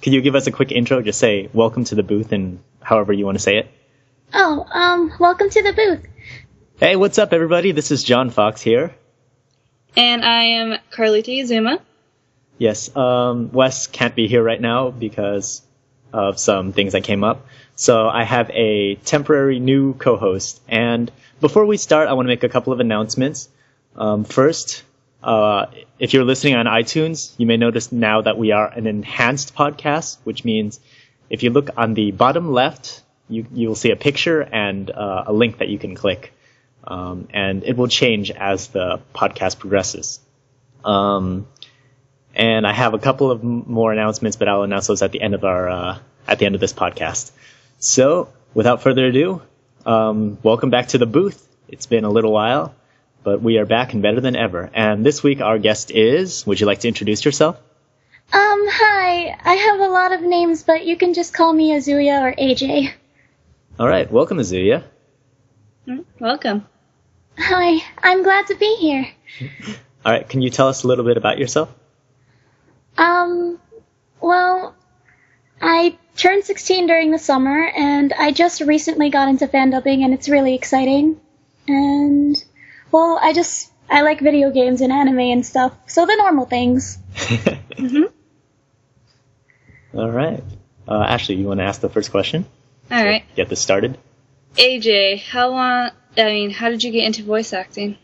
could you give us a quick intro? Just say welcome to the booth and however you want to say it. Welcome to the booth. Hey, what's up, everybody? This is John Fox here. And I am Carlita Izuma. Yes, Wes can't be here right now because of some things that came up. So I have a temporary new co-host. And before we start, I want to make a couple of announcements. First, if you're listening on iTunes, you may notice now that we are an enhanced podcast, which means if you look on the bottom left, you'll see a picture and a link that you can click. And it will change as the podcast progresses. And I have a couple of more announcements, but I'll announce those at the end of this podcast. So, without further ado, welcome back to the booth. It's been a little while, but we are back and better than ever. And this week our guest is, would you like to introduce yourself? Hi. I have a lot of names, but you can just call me Azuya or AJ. Alright, welcome Azuya. Welcome. Hi, I'm glad to be here. Alright, can you tell us a little bit about yourself? Well, I turned 16 during the summer, and I just recently got into fan dubbing, and it's really exciting. And, well, I like video games and anime and stuff, so the normal things. Alright. Ashley, you want to ask the first question? Alright. Get this started. AJ, how did you get into voice acting?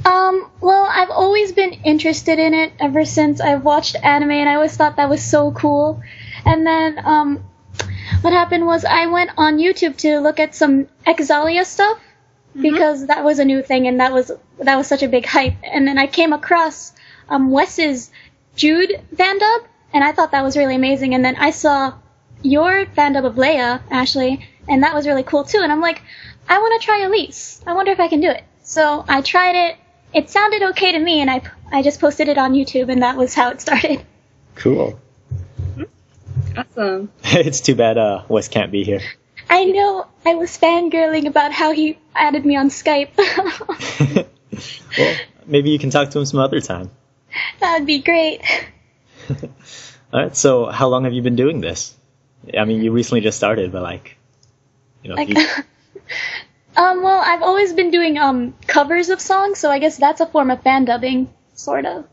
Well, I've always been interested in it ever since I've watched anime, and I always thought that was so cool. And then, what happened was I went on YouTube to look at some Exalia stuff, because that was a new thing, and that was such a big hype. And then I came across, Wes's Jude fan dub, and I thought that was really amazing. And then I saw your fan dub of Leia, Ashley, and that was really cool too. And I'm like, I want to try Elise. I wonder if I can do it. So I tried it. It sounded okay to me, and I just posted it on YouTube, and that was how it started. Cool. Awesome. It's too bad Wes can't be here. I know. I was fangirling about how he added me on Skype. Well, maybe you can talk to him some other time. That'd be great. Alright, so how long have you been doing this? I mean, you recently just started, but well, I've always been doing covers of songs, so I guess that's a form of fan dubbing, sort of.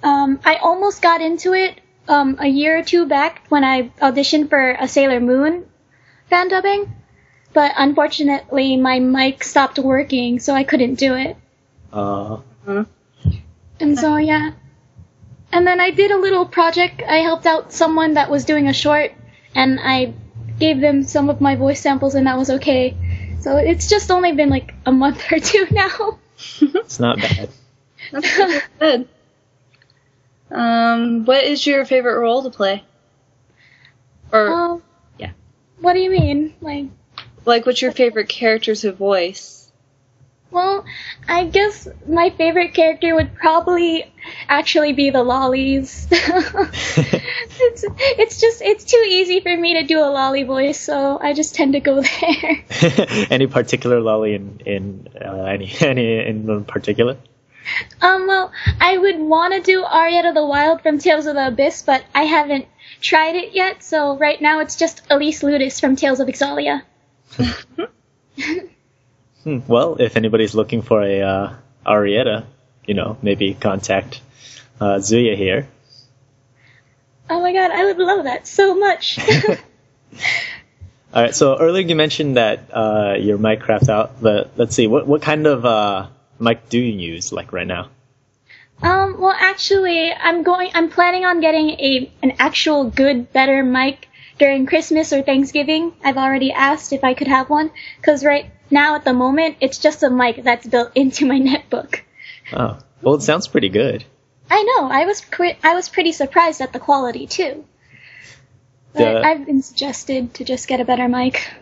I almost got into it a year or two back when I auditioned for a Sailor Moon fan dubbing, but unfortunately my mic stopped working, so I couldn't do it. And so, yeah. And then I did a little project. I helped out someone that was doing a short, and I gave them some of my voice samples, and that was okay. So it's just only been like a month or two now. It's not bad. That's good. What is your favorite role to play? Or, yeah. What do you mean? Like, what's your favorite character to voice? Well, I guess my favorite character would probably actually be the lollies. It's too easy for me to do a lolly voice, so I just tend to go there. Any particular lolly in particular? Well, I would want to do Arietta the Wild from Tales of the Abyss, but I haven't tried it yet, so right now it's just Elise Ludus from Tales of Exalia. Well, if anybody's looking for a Arietta, maybe contact Zuya here. Oh my god, I would love that so much. Alright, so earlier you mentioned that your mic crapped out, but let's see, what kind of mic do you use, right now? Well, actually, I'm planning on getting an actual good, better mic during Christmas or Thanksgiving. I've already asked if I could have one, because right now, at the moment, it's just a mic that's built into my netbook. Oh, well, it sounds pretty good. I know. I was pretty surprised at the quality too. But I've been suggested to just get a better mic.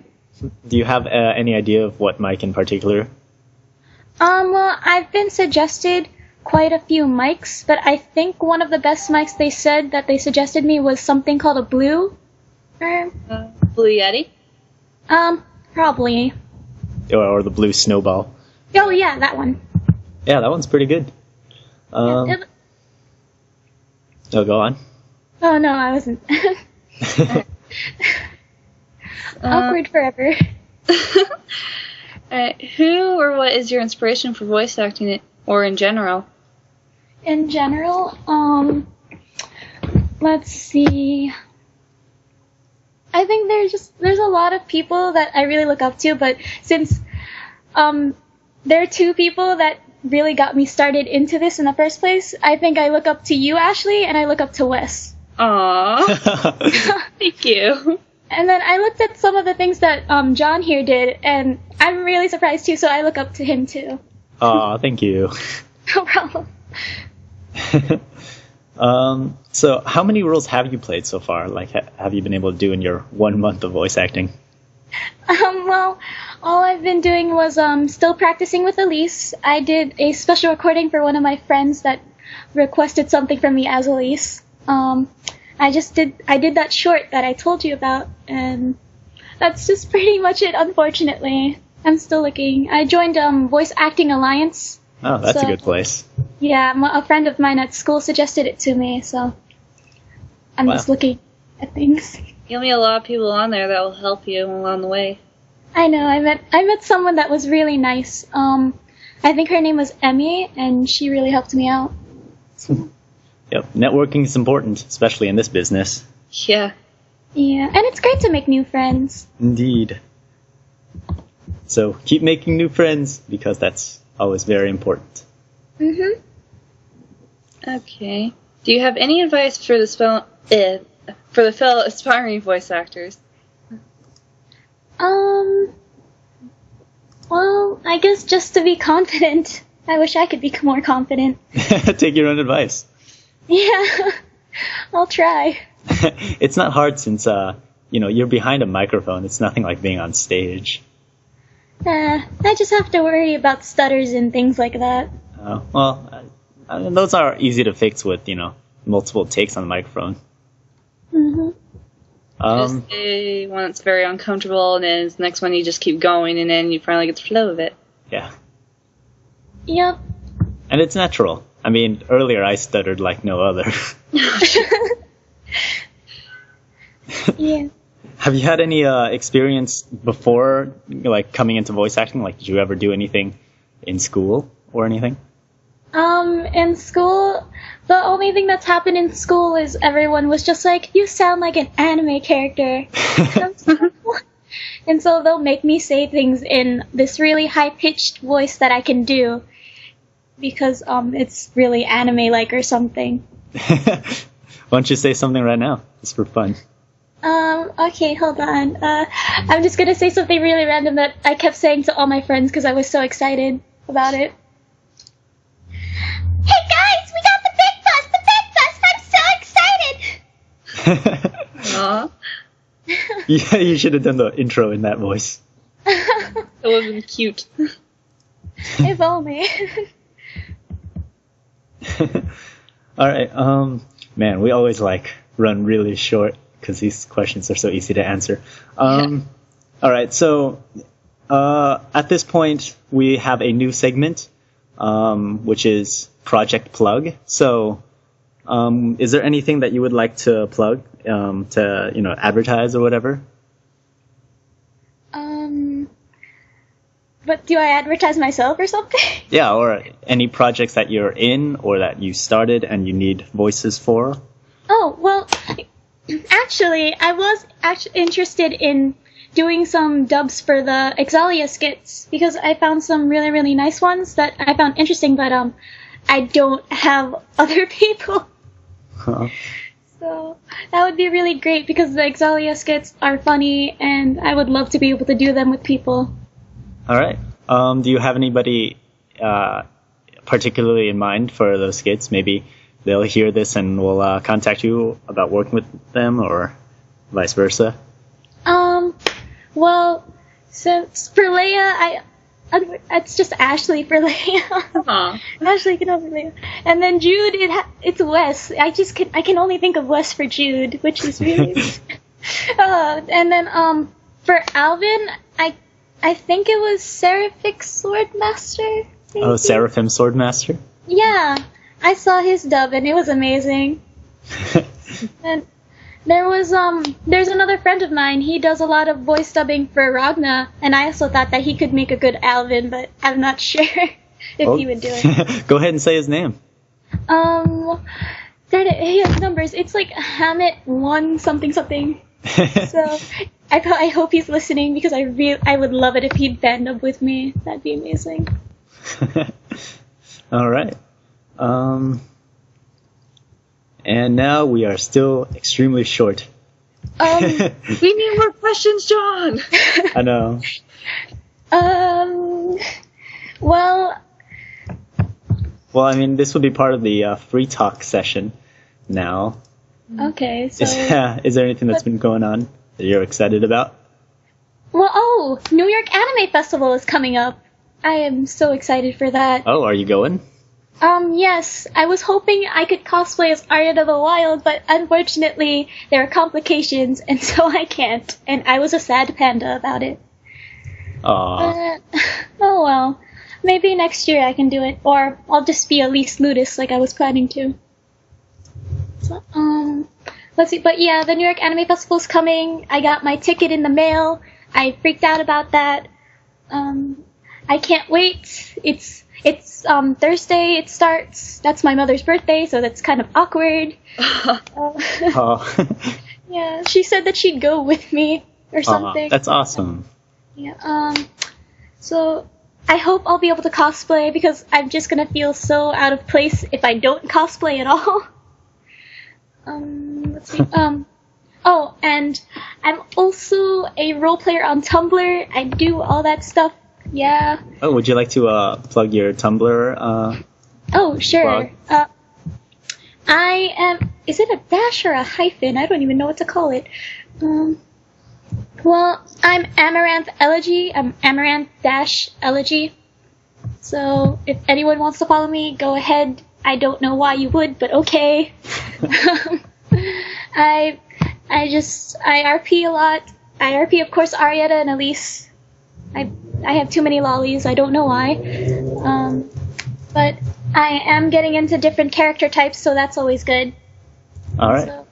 Do you have any idea of what mic in particular? Well, I've been suggested quite a few mics, but I think one of the best mics they said that they suggested me was something called a Blue. Blue Yeti? Probably. Or the Blue Snowball. Oh, yeah, that one. Yeah, that one's pretty good. Oh, go on. Oh no, I wasn't. Awkward forever. Who or what is your inspiration for voice acting, or in general? In general, let's see. I think there's a lot of people that I really look up to, but since there are two people that really got me started into this in the first place, I think I look up to you, Ashley, and I look up to Wes. Aww. Thank you. And then I looked at some of the things that John here did, and I'm really surprised too, so I look up to him too. Aw, thank you. No problem. So how many roles have you played so far? Like, have you been able to do in your 1 month of voice acting? Well, all I've been doing was still practicing with Elise. I did a special recording for one of my friends that requested something from me as Elise. I did that short that I told you about, and that's just pretty much it, unfortunately. I'm still looking. I joined Voice Acting Alliance. Oh, that's a good place. Yeah, a friend of mine at school suggested it to me, so I'm just looking at things. You'll meet a lot of people on there that will help you along the way. I know. I met someone that was really nice. I think her name was Emmy, and she really helped me out. So. Yep, networking is important, especially in this business. Yeah. Yeah, and it's great to make new friends. Indeed. So keep making new friends, because that's always very important. Mm-hmm. Okay. Do you have any advice for the fellow aspiring voice actors? Well, I guess just to be confident. I wish I could be more confident. Take your own advice. Yeah, I'll try. It's not hard since, you're behind a microphone. It's nothing like being on stage. I just have to worry about stutters and things like that. Those are easy to fix with, multiple takes on the microphone. Mm-hmm. Just say one that's very uncomfortable, and then the next one you just keep going, and then you finally get the flow of it. Yeah. Yep. And it's natural. I mean, earlier I stuttered like no other. Yeah. Have you had any experience before, like, coming into voice acting? Like, did you ever do anything in school or anything? In school, the only thing that's happened in school is everyone was just like, you sound like an anime character. And so they'll make me say things in this really high-pitched voice that I can do because it's really anime-like or something. Why don't you say something right now? It's for fun. Okay, hold on. I'm just gonna say something really random that I kept saying to all my friends because I was so excited about it. Hey guys, we got the big bus! I'm so excited! Aww. Yeah, you should have done the intro in that voice. It would have been cute. If only. Alright, man, we always, run really short because these questions are so easy to answer. Alright, so, at this point, we have a new segment, which is Project Plug. So, is there anything that you would like to plug, to, advertise or whatever? But do I advertise myself or something? Yeah, or any projects that you're in or that you started and you need voices for? Oh, well, actually, I was interested in doing some dubs for the Exalia skits because I found some really, really nice ones that I found interesting, but I don't have other people. Huh. So that would be really great because the Exalia skits are funny and I would love to be able to do them with people. Alright. Do you have anybody particularly in mind for those skits? Maybe they'll hear this and will contact you about working with them or vice versa? Well, since for Leia, it's just Ashley for Leia. Aww. Ashley can help Leia. And then Jude, it's Wes. I can only think of Wes for Jude, which is really... and then, for Alvin, I think it was SeraphimSwordmaster. Maybe? Oh, SeraphimSwordmaster? Yeah, I saw his dub and it was amazing. And there's another friend of mine. He does a lot of voice dubbing for Ragna, and I also thought that he could make a good Alvin, but I'm not sure if he would do it. Go ahead and say his name. He has numbers. It's like Hammett 1 something something. So I hope he's listening because I would love it if he'd band up with me. That'd be amazing. All right. And now we are still extremely short. We need more questions, John. I know. Well, I mean, this will be part of the free talk session now. Okay, so... Is there anything that's been going on that you're excited about? Well, New York Anime Festival is coming up. I am so excited for that. Oh, are you going? Yes. I was hoping I could cosplay as Arya of the Wild, but unfortunately there are complications, and so I can't. And I was a sad panda about it. Aww. Oh well. Maybe next year I can do it, or I'll just be Elise Ludus like I was planning to. So, let's see. But yeah, the New York Anime Festival's coming. I got my ticket in the mail. I freaked out about that. I can't wait. It's Thursday. It starts. That's my mother's birthday, so that's kind of awkward. Yeah, she said that she'd go with me or something. That's awesome. Yeah. So I hope I'll be able to cosplay because I'm just gonna feel so out of place if I don't cosplay at all. Let's see. Oh, and I'm also a role player on Tumblr. I do all that stuff. Yeah. Oh, would you like to plug your Tumblr? Oh, sure. Blog? I am. Is it a dash or a hyphen? I don't even know what to call it. Well, I'm Amaranth Elegy. I'm Amaranth-Elegy. So if anyone wants to follow me, go ahead. I don't know why you would, but okay. I RP a lot. I RP, of course, Arietta and Elise. I have too many lollies. I don't know why. But I am getting into different character types, so that's always good. All right. So,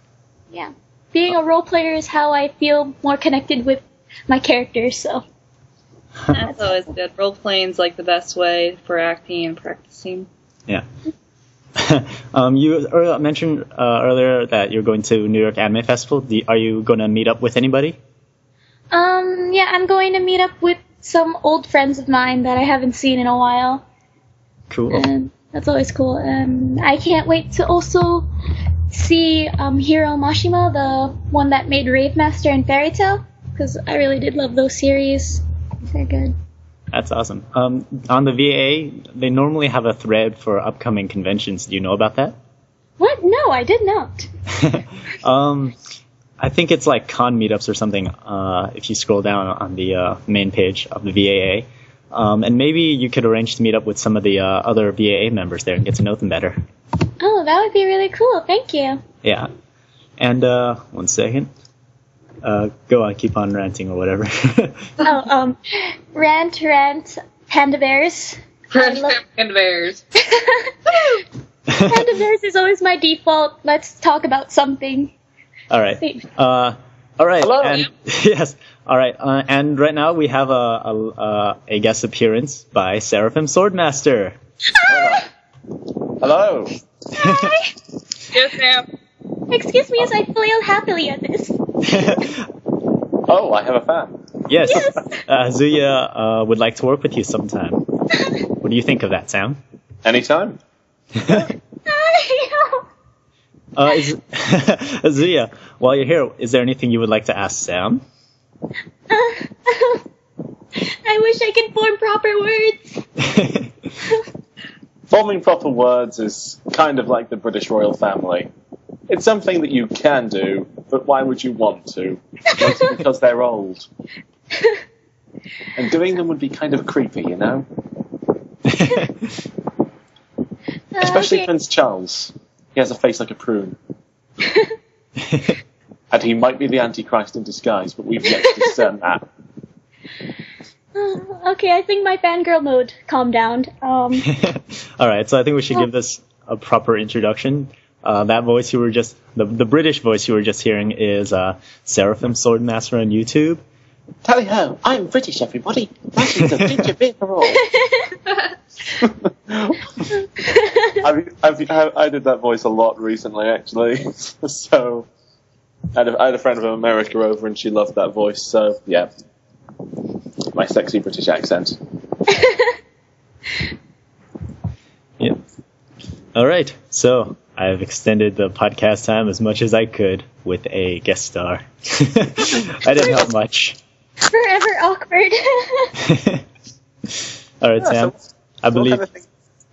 yeah. Being a role player is how I feel more connected with my characters, so. That's always good. Role playing's like the best way for acting and practicing. Yeah. You mentioned earlier that you're going to New York Anime Festival. Are you going to meet up with anybody? Yeah, I'm going to meet up with some old friends of mine that I haven't seen in a while. Cool. And that's always cool. And I can't wait to also see Hiro Mashima, the one that made Rave Master and Fairy Tail, because I really did love those series. They're good. That's awesome. On the VA, they normally have a thread for upcoming conventions. Do you know about that? What? No, I did not. I think it's like con meetups or something, if you scroll down on the main page of the VAA. And maybe you could arrange to meet up with some of the other VAA members there and get to know them better. Oh, that would be really cool. Thank you. Yeah. And, 1 second. Go on, keep on ranting or whatever. Rant, Panda Bears. Panda Bears. Panda Bears is always my default. Let's talk about something. All right. All right. Hello. And, yes. All right. And right now we have a guest appearance by SeraphimSwordmaster. Hello. Hi. Yes, ma'am. Excuse me as I flail happily at this. Oh, I have a fan. Yes. Zuya would like to work with you sometime. What do you think of that, Sam? Anytime. Zuya, while you're here, is there anything you would like to ask Sam? I wish I could form proper words. Forming proper words is kind of like the British royal family. It's something that you can do, but why would you want to? Mostly because they're old. And doing them would be kind of creepy, you know? Especially okay. Prince Charles. He has a face like a prune. And he might be the Antichrist in disguise, but we've yet to discern that. Okay, I think my fangirl mode calmed down. All right, so I think we should give this a proper introduction. That voice you were just, the British voice you were just hearing is SeraphimSwordmaster on YouTube. Tally ho! I'm British, everybody. That is a ginger beer for all. I did that voice a lot recently, actually. So I had a friend from America over, and she loved that voice. So yeah, my sexy British accent. Yep. All right. So I've extended the podcast time as much as I could with a guest star. I didn't help much. Forever awkward. All right, Sam. I believe.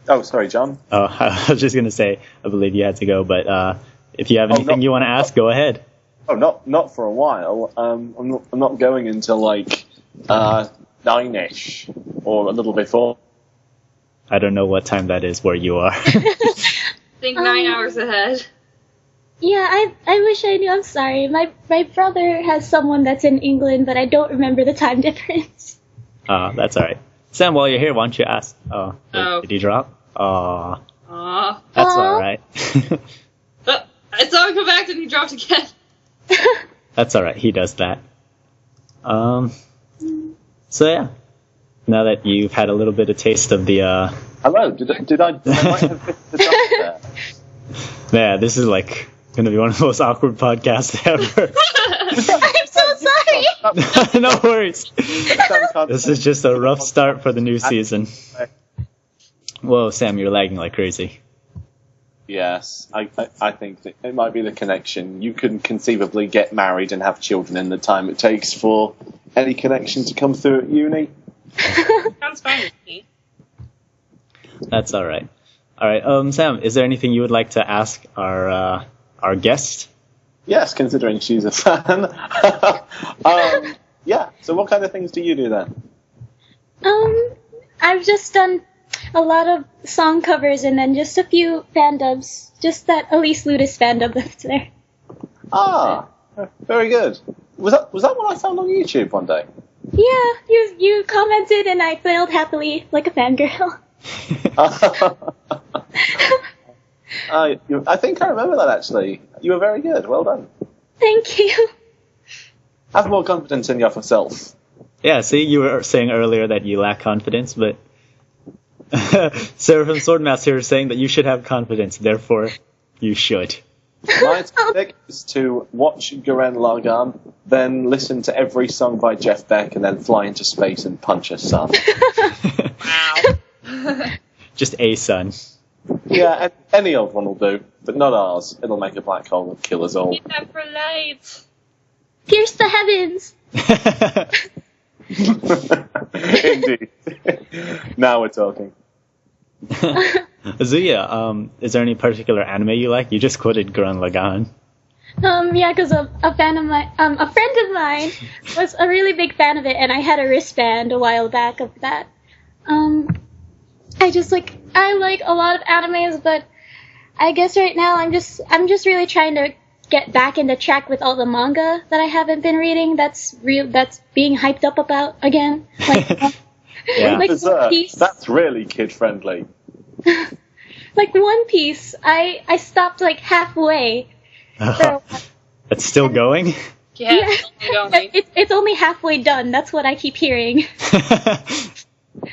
Oh, sorry, John. Oh, I was just gonna say, I believe you had to go, but if you have anything you want to ask, go ahead. Oh, not for a while. I'm not going until like 9ish or a little before. I don't know what time that is where you are. I think 9 hours ahead. Yeah, I wish I knew. I'm sorry. My brother has someone that's in England, but I don't remember the time difference. That's all right. Sam, while you're here, why don't you ask? Oh, wait, did he drop? Aw. That's all right. I saw him come back and he dropped again. That's all right. He does that. So yeah, now that you've had a little bit of taste of the Hello. Did I might have missed the drop there. Yeah, this is like going to be one of the most awkward podcasts ever. I'm so sorry. No worries. This is just a rough start for the new season. Whoa, Sam, you're lagging like crazy. Yes, I think that it might be the connection. You couldn't conceivably get married and have children in the time it takes for any connection to come through at uni. Sounds fine with me. That's all right. All right, Sam, is there anything you would like to ask our guest? Yes, considering she's a fan. Yeah. So, what kind of things do you do then? I've just done a lot of song covers and then just a few fan dubs. Just that Elise Ludus fan dub that's there. Ah, very good. Was that what I found on YouTube one day? Yeah, you commented and I failed happily like a fangirl. I think I remember that, actually. You were very good. Well done. Thank you. Have more confidence in yourself. Yeah, see, you were saying earlier that you lack confidence, but SeraphimSwordmaster is saying that you should have confidence, therefore you should. My tactic is to watch Gurren Lagann, then listen to every song by Jeff Beck, and then fly into space and punch a sun. Wow. Just a sun. Yeah, any old one will do, but not ours. It'll make a black hole and kill us all. Yeah, for light. Pierce the heavens. Indeed. Now we're talking. Azuya, is there any particular anime you like? You just quoted Gurren Lagann. Yeah, because a friend of mine was a really big fan of it, and I had a wristband a while back of that. I like a lot of animes, but I guess right now I'm just really trying to get back into track with all the manga that I haven't been reading. That's being hyped up about again. Like, Yeah. like One Piece. That's really kid friendly. Like One Piece, I stopped like halfway. It's still going? Yeah, It's only halfway done. That's what I keep hearing.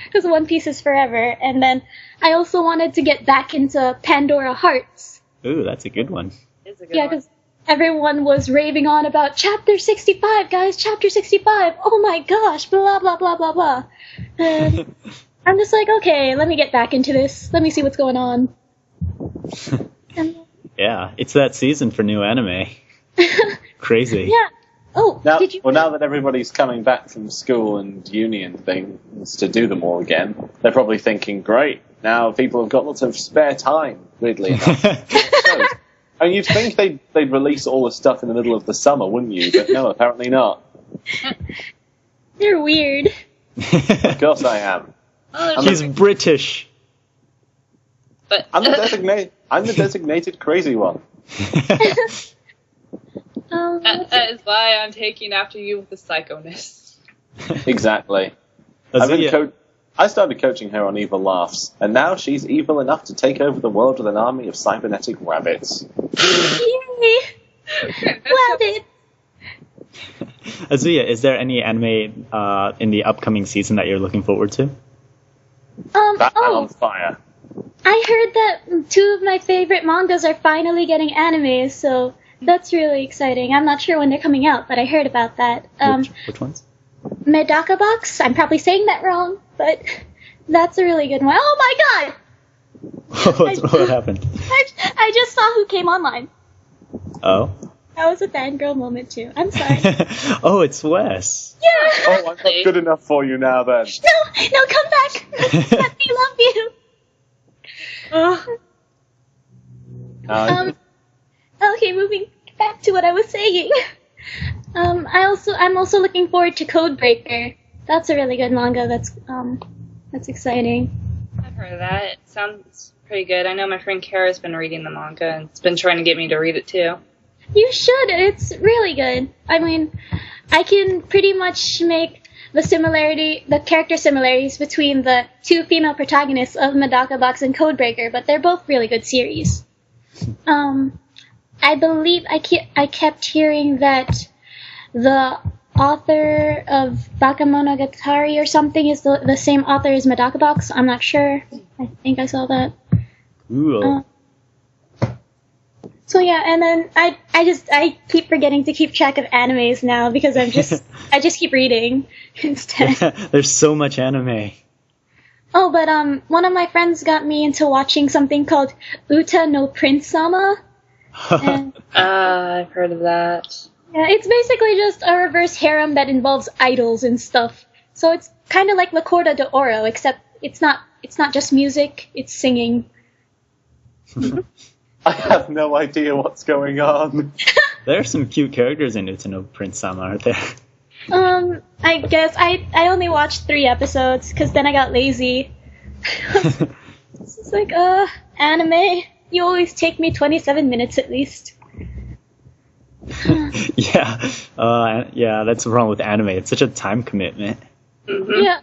Because One Piece is forever. And then I also wanted to get back into Pandora Hearts. Ooh, that's a good one. It's a good Yeah, one. because everyone was raving on about Chapter 65, guys, Chapter 65. Oh my gosh, blah, blah, blah, blah, blah. And I'm just like, okay, let me get back into this. Let me see what's going on. And, Yeah, it's that season for new anime. Crazy. yeah. Oh, Now, did you... now that everybody's coming back from school and uni and things to do them all again, they're probably thinking, great, now people have got lots of spare time, weirdly enough. And you'd think they'd release all the stuff in the middle of the summer, wouldn't you? But no, apparently not. You're weird. Of course I am. He's British. But I'm the designated crazy one. that is why I'm taking after you with the psychoness. Exactly. Azuya, I started coaching her on Evil Laughs, and now she's evil enough to take over the world with an army of cybernetic rabbits. Yay! Love it! Azuya, is there any anime in the upcoming season that you're looking forward to? Batman on Fire. I heard that 2 of my favorite mangas are finally getting anime, so that's really exciting. I'm not sure when they're coming out, but I heard about that. Which ones? Medaka Box. I'm probably saying that wrong, but that's a really good one. Oh my god! What happened? I just saw who came online. Oh? That was a fangirl moment too. I'm sorry. Oh, it's Wes. Yeah! Oh, I'm not good enough for you now, then. No, come back! Let me love you! Okay, moving back to what I was saying. I'm also looking forward to Codebreaker. That's a really good manga. That's exciting. I've heard of that. It sounds pretty good. I know my friend Kara's been reading the manga and has been trying to get me to read it too. You should. It's really good. I mean, I can pretty much make the character similarities between the 2 female protagonists of Medaka Box and Codebreaker, but they're both really good series. I believe I kept hearing that the author of Bakemonogatari or something is the same author as Medaka Box. I'm not sure. I think I saw that. Cool. So yeah, and then I keep forgetting to keep track of animes now because I just keep reading instead. There's so much anime. Oh, but one of my friends got me into watching something called Uta no Prince-sama. I've heard of that. Yeah, it's basically just a reverse harem that involves idols and stuff. So it's kind of like La Corda de Oro, except it's not just music, it's singing. I have no idea what's going on. There are some cute characters in Utano Prince-sama, aren't there? I guess I only watched 3 episodes because then I got lazy. It's just like, anime. You always take me 27 minutes at least. Yeah, that's wrong with anime. It's such a time commitment. Mm-hmm. Yeah.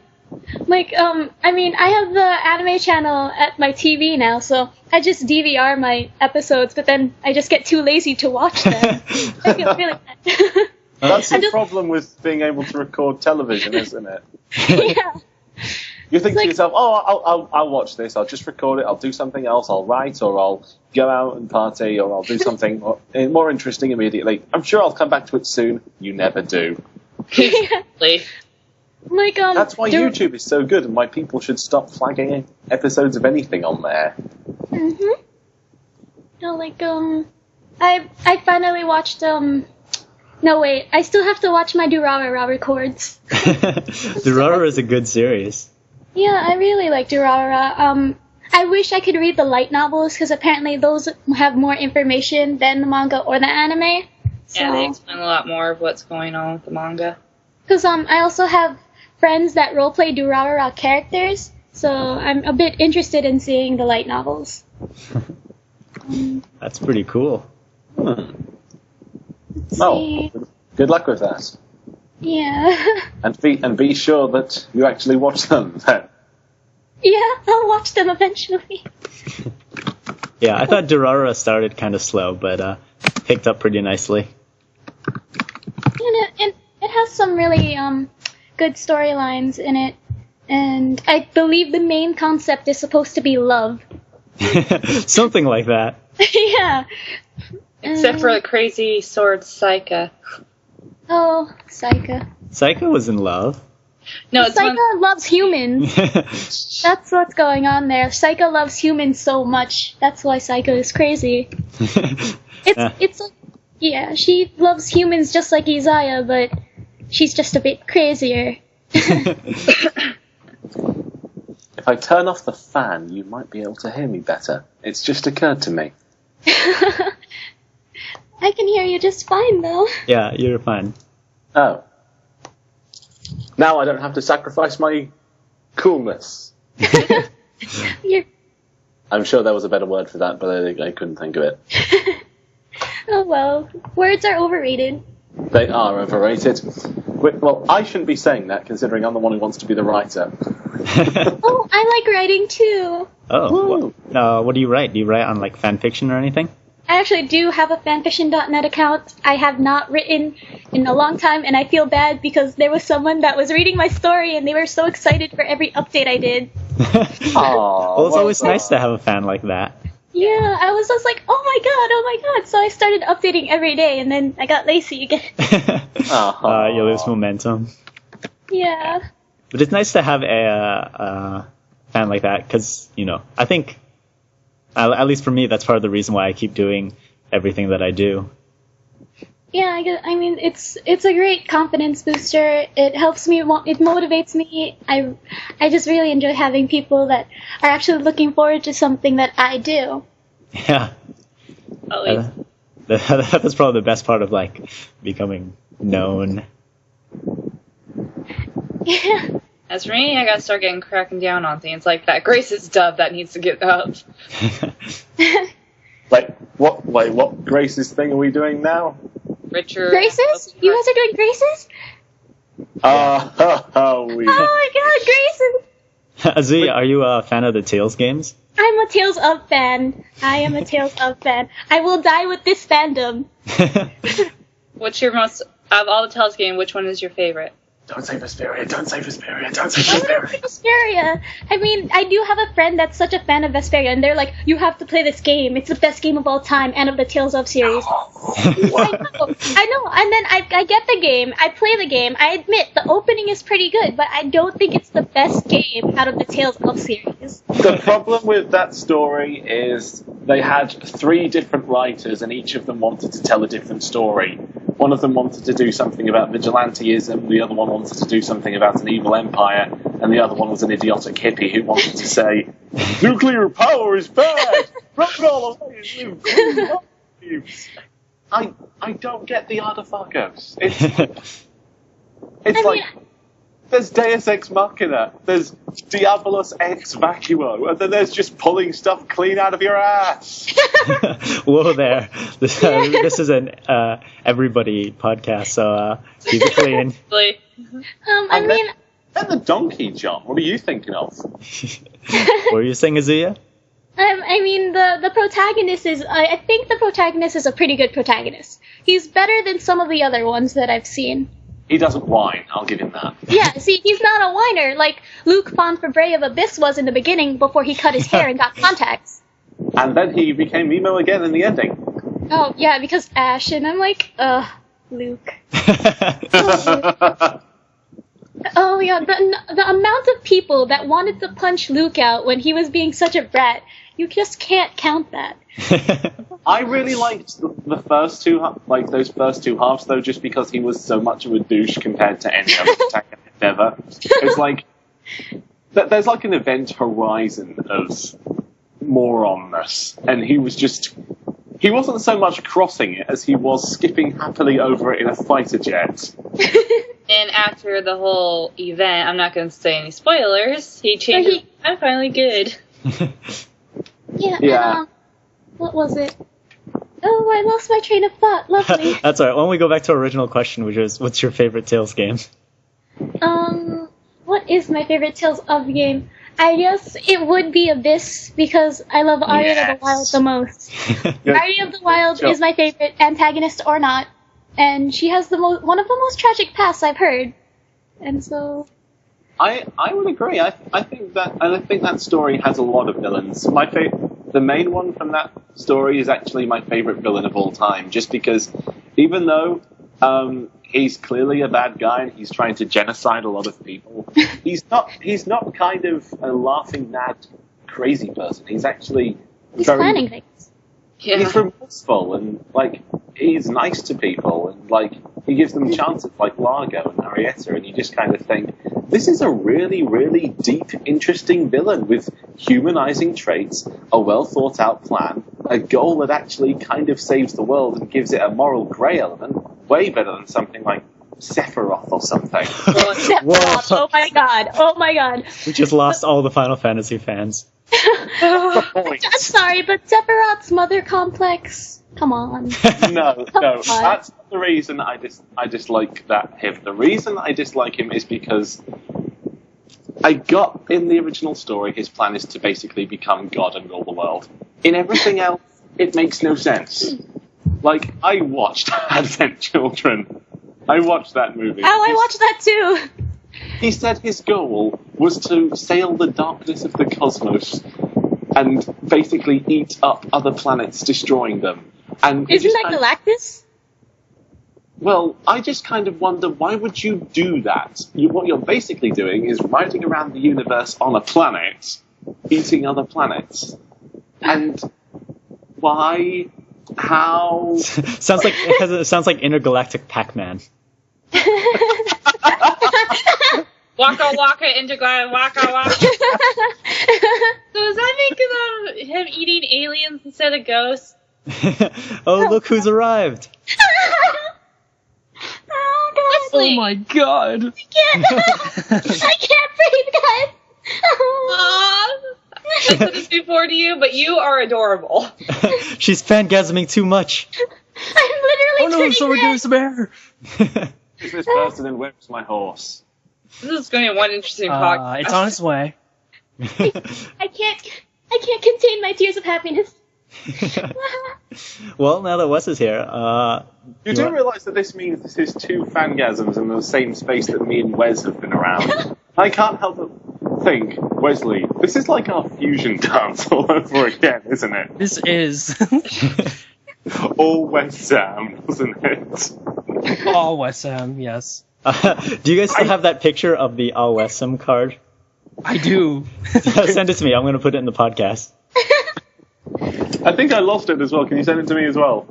Like, I mean, I have the anime channel at my TV now, so I just DVR my episodes, but then I just get too lazy to watch them. I feel really bad. That's the problem with being able to record television, isn't it? Yeah. You think to yourself, I'll watch this, I'll just record it, I'll do something else, I'll write, or I'll go out and party, or I'll do something more interesting immediately. I'm sure I'll come back to it soon. You never do. Exactly. Like, That's why YouTube is so good and why people should stop flagging episodes of anything on there. Mm-hmm. No, like, I finally watched, no, wait, I still have to watch my Durarara records. Durarara is a good series. Yeah, I really like Durarara. I wish I could read the light novels, because apparently those have more information than the manga or the anime. So. Yeah, they explain a lot more of what's going on with the manga. Because I also have friends that roleplay Durarara characters, so I'm a bit interested in seeing the light novels. That's pretty cool. Oh, good luck with that. Yeah. And be sure that you actually watch them then. Yeah, I'll watch them eventually. Yeah, I thought Durarara started kind of slow, but picked up pretty nicely. And it has some really good storylines in it, and I believe the main concept is supposed to be love. Something like that. Yeah. Except for the crazy sword Saika. Oh, Saika. Saika was in love. No, Saika loves humans. That's what's going on there. Saika loves humans so much. That's why Saika is crazy. It's like, yeah, she loves humans just like Izaya, but she's just a bit crazier. If I turn off the fan, you might be able to hear me better. It's just occurred to me. I can hear you just fine, though. Yeah, you're fine. Oh. Now I don't have to sacrifice my coolness. I'm sure there was a better word for that, but I couldn't think of it. Oh well, words are overrated. They are overrated. Well, I shouldn't be saying that, considering I'm the one who wants to be the writer. Oh, I like writing too. Oh, what do you write? Do you write on like fan fiction or anything? I actually do have a fanfiction.net account. I have not written in a long time, and I feel bad because there was someone that was reading my story, and they were so excited for every update I did. Well, it's always nice to have a fan like that. Yeah, I was just like, oh my god. So I started updating every day, and then I got lazy again. You lose momentum. Yeah. But it's nice to have a fan like that, because, I think, at least for me, that's part of the reason why I keep doing everything that I do. Yeah, I mean, it's a great confidence booster. It helps me, it motivates me. I just really enjoy having people that are actually looking forward to something that I do. Yeah. That's probably the best part of, like, becoming known. Yeah. As for me, I gotta start cracking down on things like that Grace's dub that needs to get up. What Grace's thing are we doing now? Richard. Grace's? You guys are doing Grace's? Oh my god, Grace's! Azuya, are you a fan of the Tales games? I'm a Tales of fan. I am a Tales of fan. I will die with this fandom. What's your most, of all the Tales games, which one is your favorite? Don't say Vesperia, don't say Vesperia, don't say I Vesperia. like Vesperia. I mean, I do have a friend that's such a fan of Vesperia, and they're like, you have to play this game. It's the best game of all time, and of the Tales of series. I know. And then I get the game, I play the game, I admit, the opening is pretty good, but I don't think it's the best game out of the Tales of series. The problem with that story is they had 3 different writers, and each of them wanted to tell a different story. One of them wanted to do something about vigilanteism, the other one wanted to do something about an evil empire, and the other one was an idiotic hippie who wanted to say, nuclear power is bad! Throw it all away and live green lives! I don't get the Ardafagos. It's like, there's Deus Ex Machina, there's Diabolus Ex Vacuo, and then there's just pulling stuff clean out of your ass. Whoa there. This is an everybody podcast, so keep it clean. And the donkey, John, what are you thinking of? What were you saying, Azuya? I mean, the protagonist is, I think the protagonist is a pretty good protagonist. He's better than some of the other ones that I've seen. He doesn't whine, I'll give him that. Yeah, see, he's not a whiner like Luke Fonfabre of Abyss was in the beginning before he cut his hair and got contacts. And then he became emo again in the ending. Oh, yeah, because Ash, and I'm like, Luke. Oh, yeah, the amount of people that wanted to punch Luke out when he was being such a brat, you just can't count that. I really liked the first two, like those first 2 halves, though, just because he was so much of a douche compared to any other protagonist ever. It's like, there's like an event horizon of moronness, and he wasn't so much crossing it as he was skipping happily over it in a fighter jet. And after the whole event, I'm not going to say any spoilers, he changed. I'm finally good. Yeah. What was it? Oh, I lost my train of thought. Lovely. That's alright. Why don't we go back to our original question, which is, what's your favorite Tales game? What is my favorite Tales of game? I guess it would be Abyss, because I love Aria of the Wild the most. Aria of the Wild is my favorite, antagonist or not, and she has one of the most tragic pasts I've heard. And so... I would agree. I think that story has a lot of villains. The main one from that story is actually my favorite villain of all time, just because even though he's clearly a bad guy and he's trying to genocide a lot of people, he's not kind of a laughing mad crazy person. He's actually planning things. Yeah. He's remorseful and he's nice to people and he gives them chances like Largo and Arietta, and you just kind of think, this is a really, really deep, interesting villain with humanizing traits, a well thought out plan, a goal that actually kind of saves the world and gives it a moral grey element, way better than something like Sephiroth or something. Sephiroth, oh my god. We just lost all the Final Fantasy fans. I'm sorry, but Sephiroth's mother complex Come on. No, that's not the reason I dislike him. The reason I dislike him is because I got in the original story his plan is to basically become God and rule the world. In everything else, it makes no sense. Like, I watched Advent Children. I watched that movie. Oh, I watched that too. He said his goal was to sail the darkness of the cosmos and basically eat up other planets, destroying them. And Isn't that Galactus? Well, I just kind of wonder, why would you do that? What you're basically doing is riding around the universe on a planet, eating other planets. And why? How? Sounds like intergalactic Pac-Man. Waka waka intergalactic waka waka. So does that make him eating aliens instead of ghosts? Oh, look who's arrived! Oh, God. Oh my god! I can't breathe, guys. I said this before to you, but you are adorable. She's fangasming too much. I'm literally Oh no, someone give me some air! Is this person and where's my horse? This is going to be one interesting podcast. It's on its way. I can't contain my tears of happiness. Well, now that Wes is here, You do realise that this means this is two fangasms in the same space that me and Wes have been around. I can't help but think, Wesley, this is like our fusion dance all over again, isn't it? This is. All West Sam, wasn't it? All West Ham, yes. do you guys still have that picture of the All Westham card? I do. Send it to me. I'm going to put it in the podcast. I think I lost it as well. Can you send it to me as well?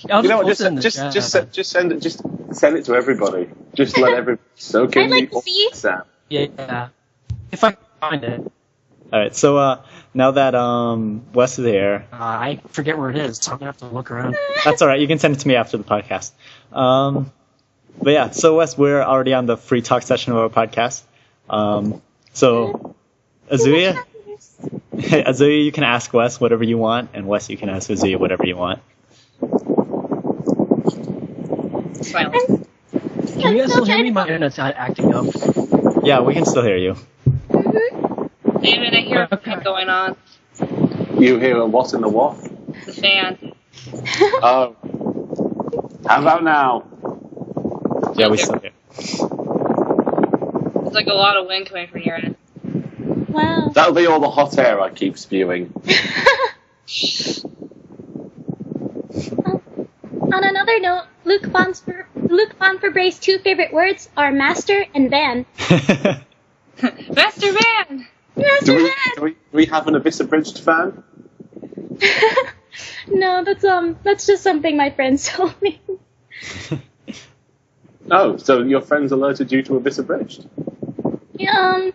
I'll You know what? post it in the Just chat. send it. Just send it to everybody. Just let everybody soak in I'd like the to see. Sam. Yeah. If I can find it. Alright, so now that Wes is here, I forget where it is, so I'm gonna have to look around. that's alright, you can send it to me after the podcast. But yeah, so Wes, we're already on the free talk session of our podcast. So Azuya, you can ask Wes whatever you want, and Wes, you can ask Azuya whatever you want. Silence. Can you guys still hear me? My internet's not acting up. Yeah, we can still hear you. Damn it, I hear a fan going on. You hear a what in the what? The fan. Oh. How about now? Yeah, we still hear. There's like a lot of wind coming from your end. Wow. That'll be all the hot air I keep spewing. On another note, Luke Von Fabray's two favorite words are master and van. Master Van! Master Do van! we have an Abyss Abridged fan? No, that's just something my friends told me. Oh, so your friends alerted you to Abyss Abridged? Yeah,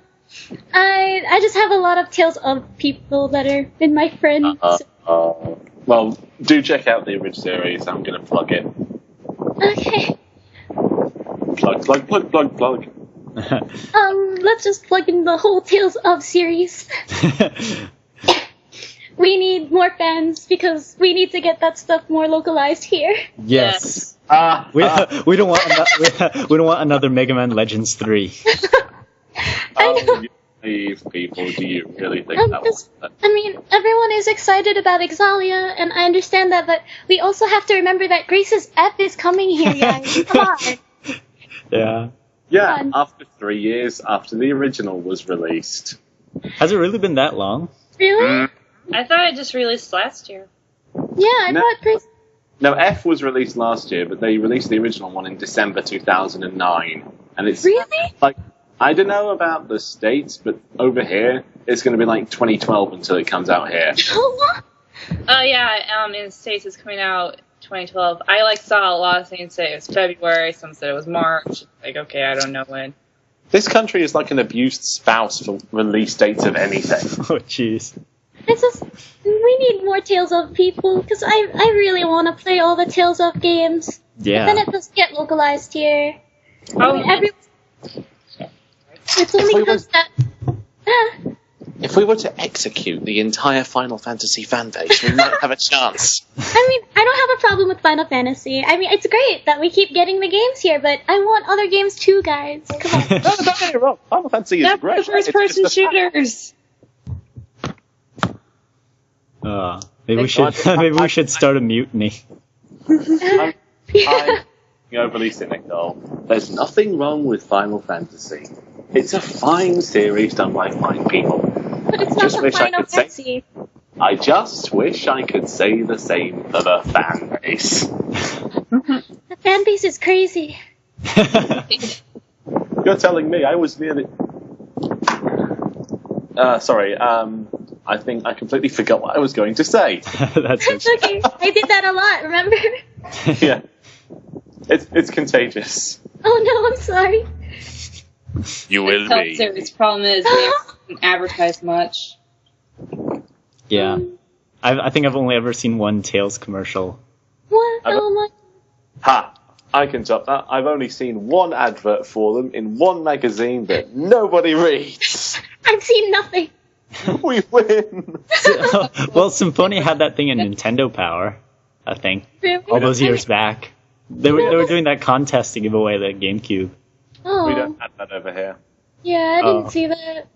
I just have a lot of tales of people that are in my friends. Well, do check out the Abridged series. I'm going to plug it. Okay. Plug. Let's just plug in the whole Tales of series. We need more fans because we need to get that stuff more localized here. Yes. We don't want another Mega Man Legends 3. These people, do you really think that was... I mean, everyone is excited about Exalia, and I understand that, but we also have to remember that Grace's F is coming here, guys. Come on. Yeah. Yeah, Fun. after 3 years after the original was released. Has it really been that long? Really? I thought it just released last year. Yeah, I No. thought Grace... No, F was released last year, but they released the original one in December 2009. And it's Really? like, I don't know about the States, but over here, it's going to be like 2012 until it comes out here. Oh yeah, in the States it's coming out 2012. I saw a lot of things say it was February, some said it was March. Like, okay, I don't know when. This country is like an abused spouse for release dates of anything. Oh, jeez. It's just... We need more Tales of people, because I really want to play all the Tales of games. Yeah. But then it doesn't get localized here. Oh, It's only because that... If we were to execute the entire Final Fantasy fan base, we might have a chance. I mean, I don't have a problem with Final Fantasy. I mean, it's great that we keep getting the games here, but I want other games too, guys. Come on. No, don't get me wrong. Final Fantasy is Not great. the first-person shooters. Maybe we should start a mutiny. I'm overly cynical. There's nothing wrong with Final Fantasy. It's a fine series done by fine people. But it's not the Final Fantasy. I just wish I could say the same for the fan base. The fan base is crazy. You're telling me I was nearly... sorry, I think I completely forgot what I was going to say. That's It's okay. I did that a lot, remember? Yeah. It's contagious. Oh no, I'm sorry. You will be. Its problem is they haven't advertised much. Yeah. I think I've only ever seen one Tails commercial. What? Oh my... Ha! I can top that. I've only seen one advert for them in one magazine that nobody reads. I've seen nothing. We win! Well, Symphonia had that thing in Nintendo Power, I think, Really? all those years back. They were doing that contest to give away the GameCube. Oh. We don't have that over here. Yeah, I didn't see that.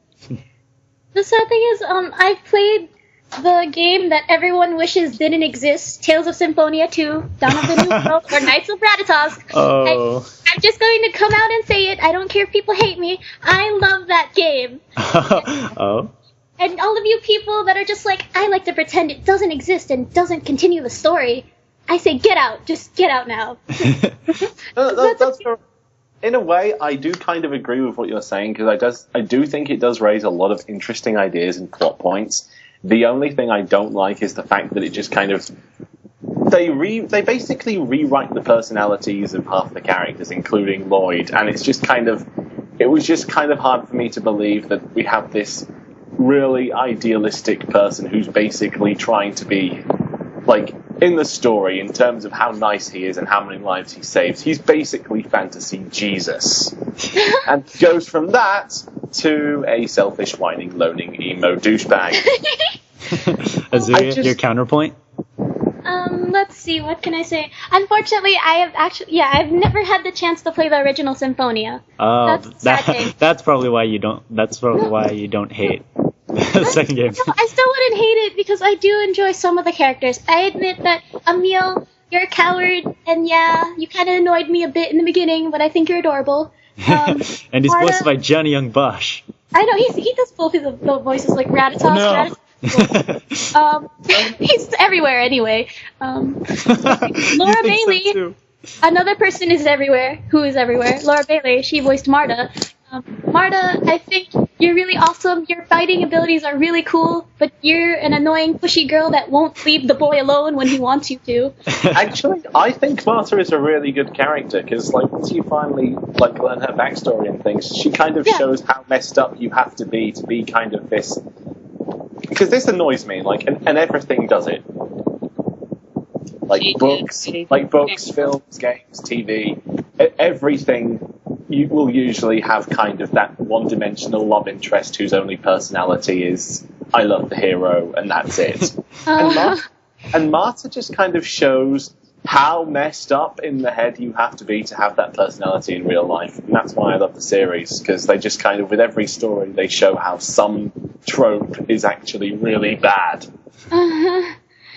The sad thing is, I've played the game that everyone wishes didn't exist, Tales of Symphonia 2, Dawn of the New World, or Knights of Rathatos. Oh. I'm just going to come out and say it. I don't care if people hate me. I love that game. Oh. And all of you people that are just like, I like to pretend it doesn't exist and doesn't continue the story, I say get out. Just get out now. That's in a way, I do kind of agree with what you're saying, because I do think it does raise a lot of interesting ideas and plot points. The only thing I don't like is the fact that it just kind of... They basically rewrite the personalities of half the characters, including Lloyd, and it's just kind of... It was just kind of hard for me to believe that we have this really idealistic person who's basically trying to be, like, in the story, in terms of how nice he is and how many lives he saves, he's basically fantasy Jesus. And goes from that to a selfish, whining, loaning, emo douchebag. Azuria, your counterpoint? Let's see, what can I say? Unfortunately, I've never had the chance to play the original Symphonia. Oh, that's probably why you don't hate the second game. No, I still wouldn't hate it because I do enjoy some of the characters. I admit that, Emil, you're a coward, and yeah, you kind of annoyed me a bit in the beginning, but I think you're adorable. And he's voiced by Johnny Young Bosch. I know, he does both of the voices, like Rathatos. No. He's everywhere anyway. Laura Bailey, So another person is everywhere. Who is everywhere? Laura Bailey, she voiced Marta. Marta, I think you're really awesome. Your fighting abilities are really cool, but you're an annoying, pushy girl that won't leave the boy alone when he wants you to. Actually, I think Marta is a really good character, because like, once you finally learn her backstory and things, she kind of shows how messed up you have to be kind of this... Because this annoys me, and everything does it. Like books, films, games, TV, everything. You will usually have kind of that one-dimensional love interest whose only personality is I love the hero, and that's it. And Marta just kind of shows how messed up in the head you have to be to have that personality in real life. And that's why I love the series, because they just kind of, with every story, they show how some trope is actually really bad.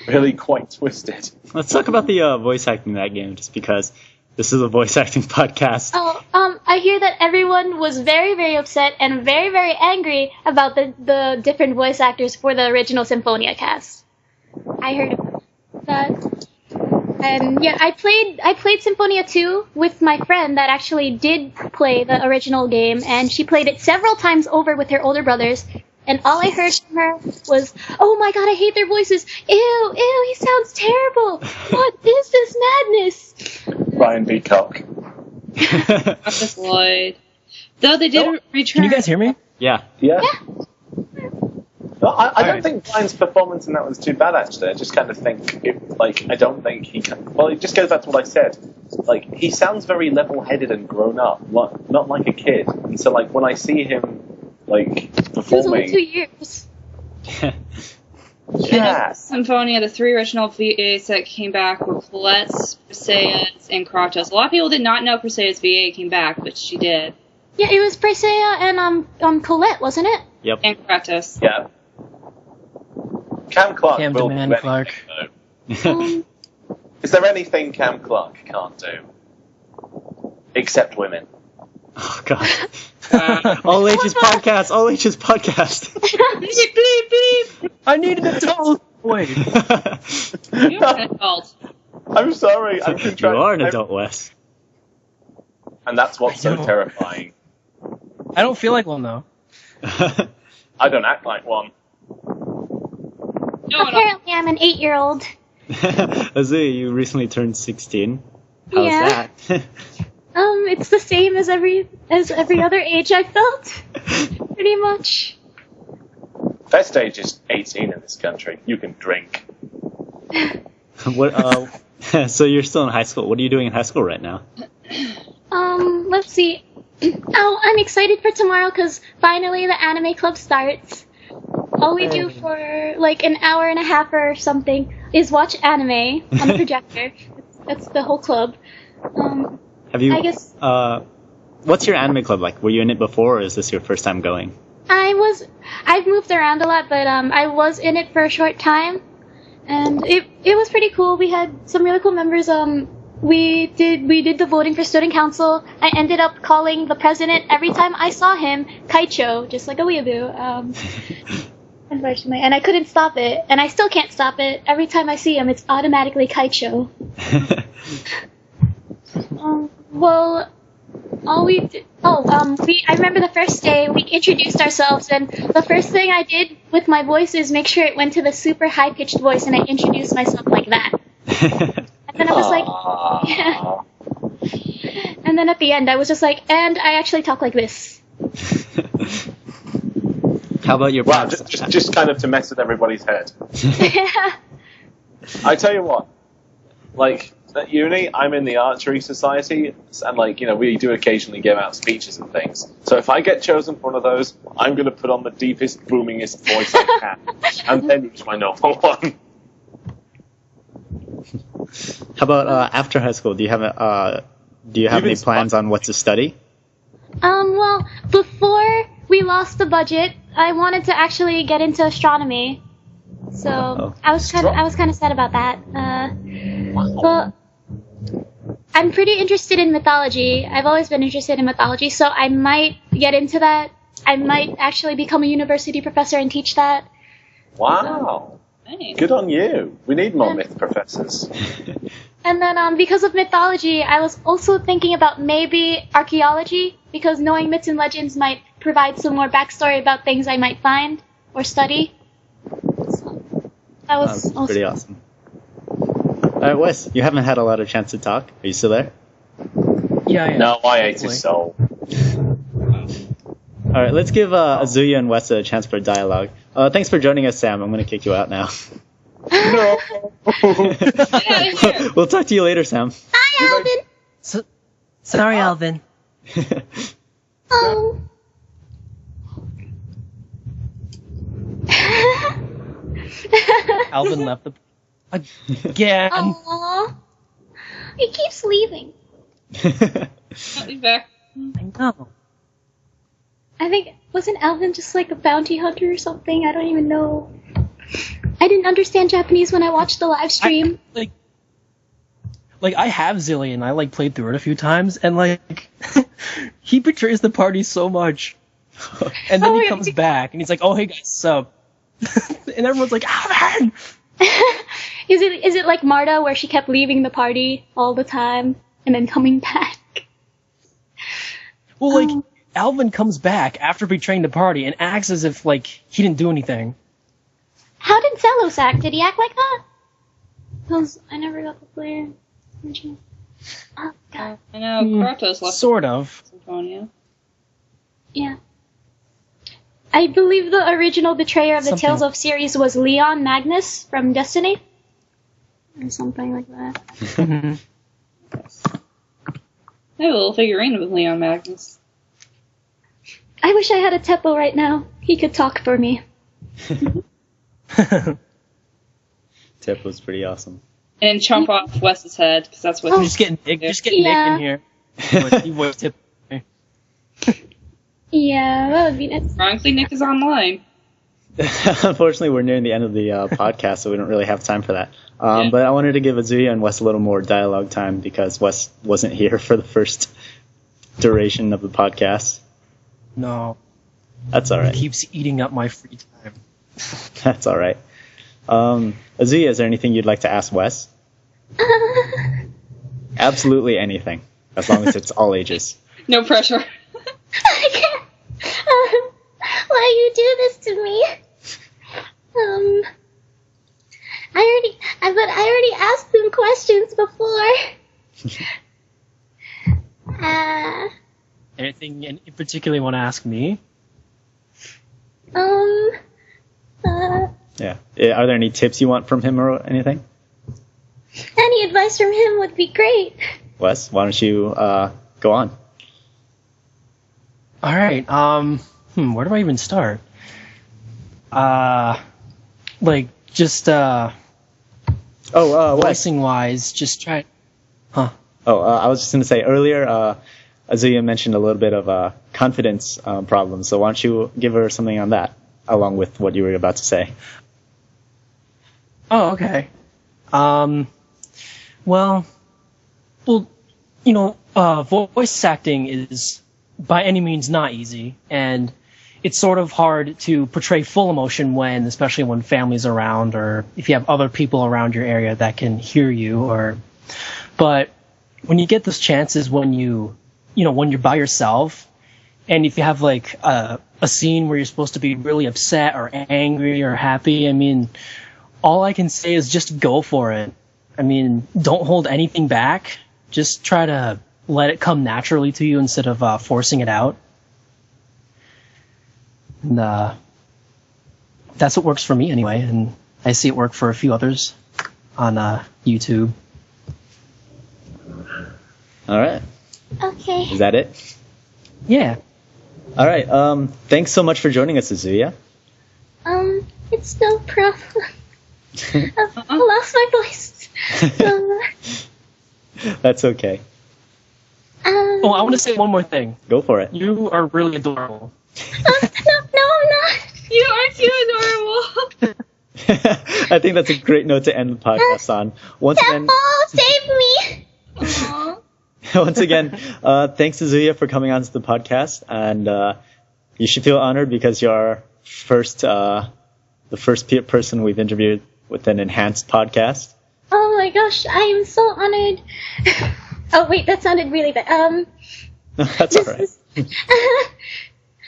Really quite twisted. Let's talk about the voice acting in that game, just because this is a voice acting podcast. I hear that everyone was very, very upset and very, very angry about the different voice actors for the original Symphonia cast. I heard about that. And yeah, I played Symphonia 2 with my friend that actually did play the original game, and she played it several times over with her older brothers. And all I heard from her was, "Oh my god, I hate their voices. Ew, he sounds terrible. What is this madness?" Ryan B. Cock. Office Lloyd. Though they did return. Can you guys hear me? Yeah. Well, I don't think Ryan's performance in that was too bad, actually. I just kind of think, I don't think he can... Well, it just goes back to what I said. Like, he sounds very level-headed and grown up, not like a kid. And so, when I see him, It was only me. 2 years. Yes. Symphonia, the 3 original VAs that came back were Colette's, Perseus, and Kratos. A lot of people did not know Perseus VA came back, but she did. Yeah, it was Presea and Colette, wasn't it? Yep. And Kratos. Yeah. Cam Clark Cam will Demand do Clark. anything, though. Is there anything Cam Clark can't do? Except women. Oh god. All ages podcast. All ages podcast. Beep, beep, beep. I need an adult. Wait. You're an adult. I'm sorry. I've been You trying. are an adult, Wes. And that's what's I so know. terrifying. I don't feel like one though. I don't act like one. No, Apparently, I'm an 8-year-old. Azu, you recently turned 16. How's Yeah. that? It's the same as every other age I felt. Pretty much. Best age is 18 in this country. You can drink. What? So you're still in high school. What are you doing in high school right now? Let's see. Oh, I'm excited for tomorrow because finally the anime club starts. All we do for like an hour and a half or something is watch anime on the projector. That's the whole club. Have you? I guess What's your anime club like? Were you in it before, or is this your first time going? I've moved around a lot, but I was in it for a short time, and it was pretty cool. We had some really cool members. We did the voting for student council. I ended up calling the president every time I saw him Kaicho, just like a weeaboo. Unfortunately, and I couldn't stop it, and I still can't stop it. Every time I see him, it's automatically Kaicho. Well, all we did, I remember the first day we introduced ourselves, and the first thing I did with my voice is make sure it went to the super high-pitched voice, and I introduced myself like that. And then I was like, yeah. And then at the end, I was just like, and I actually talk like this. How about your Wow, plans? just kind of to mess with everybody's head. I tell you what, like, at uni, I'm in the archery society, and, like, you know, we do occasionally give out speeches and things. So if I get chosen for one of those, I'm going to put on the deepest, boomingest voice I can, and then use my normal one. How about after high school? Do you have any plans on what to study? Well, before we lost the budget, I wanted to actually get into astronomy. So I was kind of sad about that. But I'm pretty interested in mythology. I've always been interested in mythology, so I might get into that. I might actually become a university professor and teach that. Wow. Nice. Good on you. We need more myth professors. And then because of mythology, I was also thinking about maybe archaeology, because knowing myths and legends might provide some more backstory about things I might find or study. So that was That's also pretty awesome. Alright, Wes, you haven't had a lot of chance to talk. Are you still there? Yeah. No, I ate his soul. Alright, let's give Azuya and Wes a chance for dialogue. Thanks for joining us, Sam. I'm going to kick you out now. No. Get out of here. We'll talk to you later, Sam. Hi, Alvin. Sorry, Alvin. Alvin left the again. Aww. He keeps leaving. I'll be back. I know. I think, wasn't Alvin just like a bounty hunter or something? I don't even know. I didn't understand Japanese when I watched the live stream. Like I have Zillion. I like played through it a few times, and like he betrays the party so much. And then he comes back, and he's like, "Oh, hey guys, sup?" And everyone's like, "Alvin!" Is it like Marta, where she kept leaving the party all the time and then coming back? Well, like Alvin comes back after betraying the party and acts as if like he didn't do anything. How did Zelos act? Did he act like that? Because I never got to play it. Oh, God. I know, Kratos left Sort of. Symphonia. Yeah. I believe the original betrayer of the Something. Tales of series was Leon Magnus from Destiny. Or something like that. Mhm. I have a little figurine with Leon Magnus. I wish I had a Teppo right now. he could talk for me. Tip was pretty awesome. And chomp off Wes's head, because that's what Just get Nick Yeah. in here. He voice Tip. Yeah, that would be nice. Ironically, Nick is online. Unfortunately, we're nearing the end of the podcast, so we don't really have time for that. Yeah. But I wanted to give Azuya and Wes a little more dialogue time because Wes wasn't here for the first duration of the podcast. No, That's all he right. keeps eating up my free time. That's all right. Azuya, is there anything you'd like to ask Wes? Absolutely anything, as long as it's all ages. No pressure. I can't. Why you do this to me? I already asked them questions before. Anything in particular you want to ask me? Yeah. Are there any tips you want from him or anything? Any advice from him would be great. Wes, why don't you go on? All right. Where do I even start? Just Wes. voicing wise, just try. I was just going to say earlier, Azuya mentioned a little bit of confidence problems, so why don't you give her something on that, along with what you were about to say. Oh, okay. Voice acting is by any means not easy, and it's sort of hard to portray full emotion especially when family's around, or if you have other people around your area that can hear you, but when you get those chances when you're by yourself, and if you have like a scene where you're supposed to be really upset or angry or happy, I mean, all I can say is just go for it. I mean, don't hold anything back. Just try to let it come naturally to you instead of forcing it out. And that's what works for me anyway, and I see it work for a few others on YouTube. All right. Okay. Is that it? Yeah. All right. Thanks so much for joining us, Azuya. It's no problem. I've lost my voice. That's okay. Oh, I want to say one more thing. Go for it. You are really adorable. No, I'm not. You are too adorable. I think that's a great note to end the podcast on. Once again, Save me. Aww. once again, thanks Azuya for coming onto the podcast, and you should feel honored because you're the first person we've interviewed with an enhanced podcast. Oh my gosh, I am so honored. Oh wait, that sounded really bad. That's all right.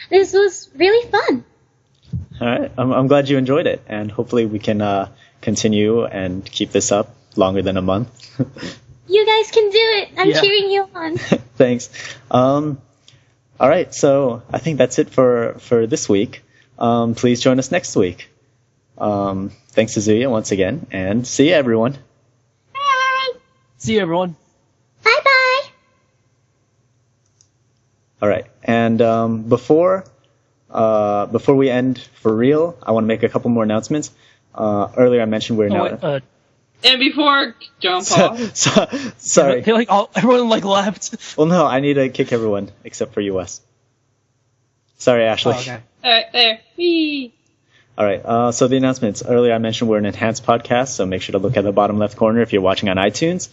This was really fun. All right, I'm glad you enjoyed it, and hopefully we can continue and keep this up longer than a month. You guys can do it. I'm Yeah. cheering you on. Thanks. All right, so I think that's it for this week. Please join us next week. Thanks to Azuya once again, and see you, everyone. Bye. See you, everyone. Bye. All right, and before we end for real, I want to make a couple more announcements. Earlier I mentioned we're now. And before jump off. Sorry. Everyone left. Well, no, I need to kick everyone except for you, Wes. Sorry, Ashley. Oh, okay. Alright, there. Whee! All right. So the announcements. Earlier I mentioned we're an enhanced podcast, so make sure to look at the bottom left corner if you're watching on iTunes.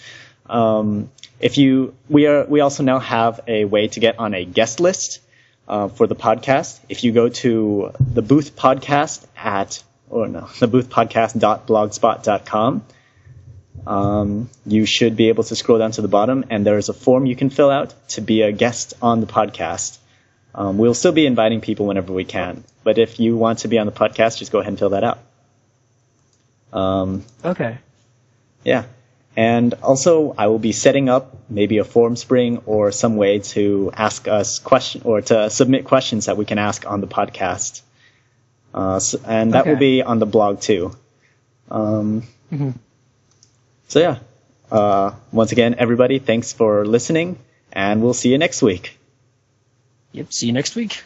We also now have a way to get on a guest list for the podcast. If you go to the Booth Podcast theboothpodcast.blogspot.com, you should be able to scroll down to the bottom, and there is a form you can fill out to be a guest on the podcast. We'll still be inviting people whenever we can, but if you want to be on the podcast, just go ahead and fill that out. Okay. Yeah. And also, I will be setting up maybe a form spring or some way to ask us questions or to submit questions that we can ask on the podcast. And that will be on the blog too. Mm-hmm. So yeah. Once again, everybody, thanks for listening, and we'll see you next week. Yep. See you next week.